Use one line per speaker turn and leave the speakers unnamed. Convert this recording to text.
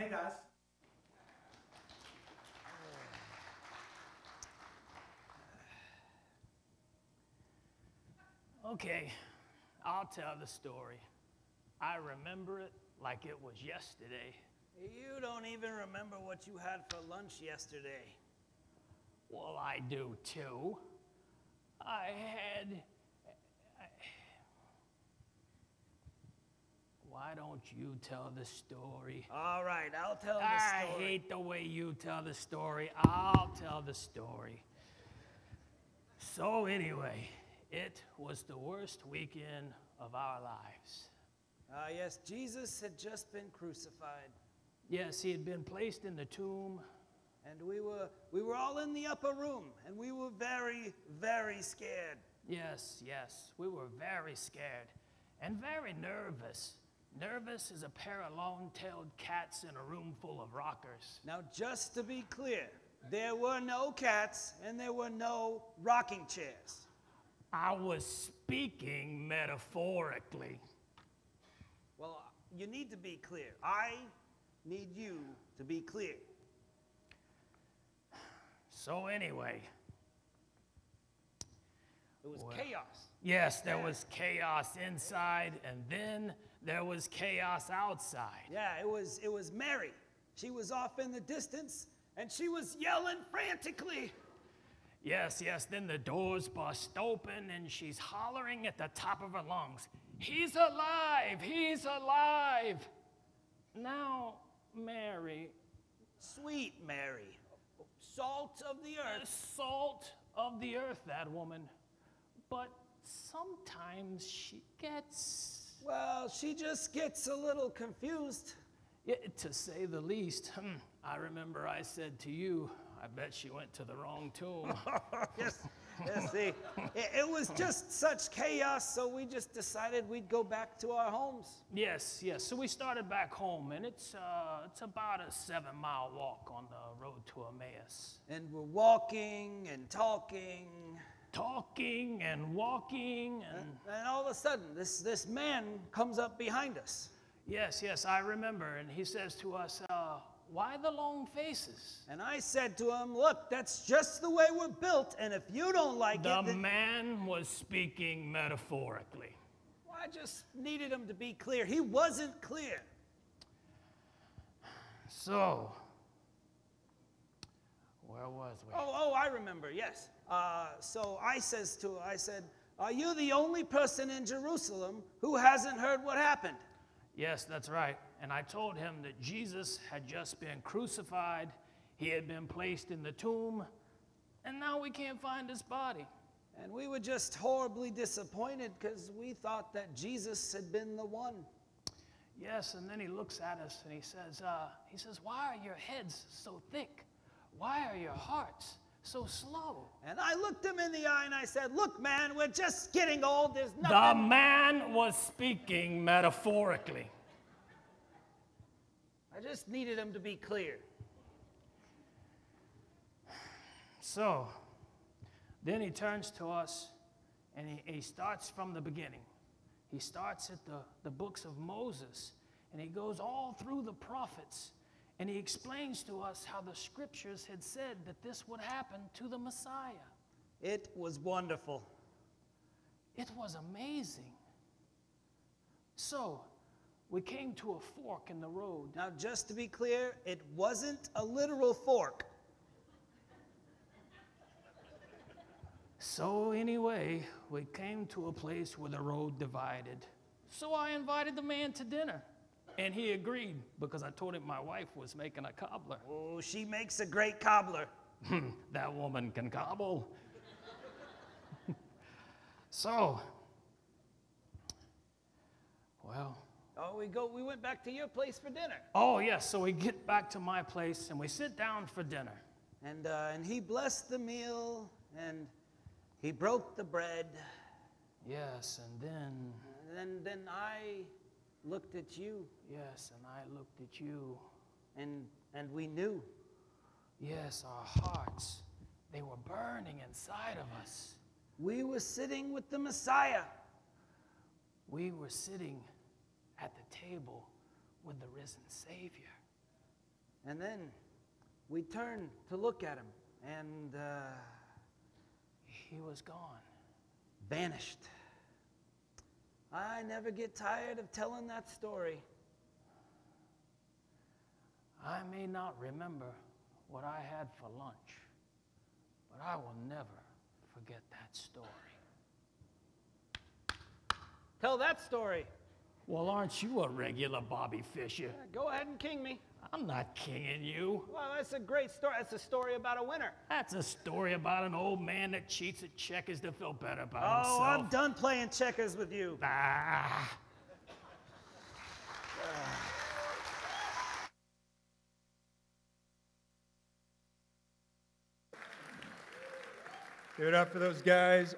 Hey, guys.
Okay, I'll tell the story. I remember it like it was yesterday.
You don't even remember what you had for lunch yesterday.
Well, I do too. Why don't you tell the story?
All right, I'll tell the story.
I hate the way you tell the story. I'll tell the story. So anyway, it was the worst weekend of our lives.
Yes, Jesus had just been crucified.
Yes, he had been placed in the tomb.
And we were all in the upper room, and we were very, very scared.
Yes, we were very scared and very nervous. Nervous as a pair of long-tailed cats in a room full of rockers.
Now, just to be clear, there were no cats and there were no rocking chairs.
I was speaking metaphorically.
Well, you need to be clear. I need you to be clear.
So anyway.
It was chaos.
Yes, there was chaos inside, and then there was chaos outside.
Yeah, it was Mary. She was off in the distance, and she was yelling frantically.
Yes, then the doors bust open, and she's hollering at the top of her lungs, "He's alive! He's alive!" Now, Mary.
Sweet Mary. Salt of the earth.
Salt of the earth, that woman. But sometimes she gets...
Well, she just gets a little confused.
Yeah, to say the least. I remember I said to you, I bet she went to the wrong tomb.
Yes, see, it was just such chaos, so we just decided we'd go back to our homes.
Yes, so we started back home, and it's about a 7-mile walk on the road to Emmaus.
And we're walking and talking.
Talking and walking,
and all of a sudden, this man comes up behind us.
Yes, I remember, and he says to us, "Why the long faces?"
And I said to him, "Look, that's just the way we're built, and if you don't like
it..." The man was speaking metaphorically.
Well, I just needed him to be clear. He wasn't clear.
So, where was we?
Oh, I remember, yes. So I said, "Are you the only person in Jerusalem who hasn't heard what happened?"
Yes, that's right. And I told him that Jesus had just been crucified, he had been placed in the tomb, and now we can't find his body.
And we were just horribly disappointed because we thought that Jesus had been the one.
Yes, and then he looks at us and he says, "Why are your heads so thick? Why are your hearts so slow?"
And I looked him in the eye and I said, "Look, man, we're just getting old. There's nothing."
The man was speaking metaphorically.
I just needed him to be clear.
So, then he turns to us and he starts from the beginning. He starts at the books of Moses, and he goes all through the prophets. And he explains to us how the scriptures had said that this would happen to the Messiah.
It was wonderful.
It was amazing. So, we came to a fork in the road.
Now, just to be clear, it wasn't a literal fork.
So anyway, we came to a place where the road divided. So I invited the man to dinner. And he agreed, because I told him my wife was making a cobbler.
Oh, she makes a great cobbler.
That woman can cobble. So, well.
Oh, we went back to your place for dinner.
Oh, yes, so we get back to my place, and we sit down for dinner.
And he blessed the meal, and he broke the bread.
Yes, and then...
And then I looked at you.
Yes, and I looked at you.
And we knew.
Yes, our hearts, they were burning inside of us.
We were sitting with the Messiah.
We were sitting at the table with the risen Savior.
And then we turned to look at him, and
He was gone.
vanished. I never get tired of telling that story.
I may not remember what I had for lunch, but I will never forget that story.
Tell that story.
Well, aren't you a regular Bobby Fischer?
Go ahead and king me.
I'm not kinging you.
Well, that's a great story. That's a story about a winner.
That's a story about an old man that cheats at checkers to feel better about
Oh,
himself.
I'm done playing checkers with you.
Ah.
Give it up for those guys.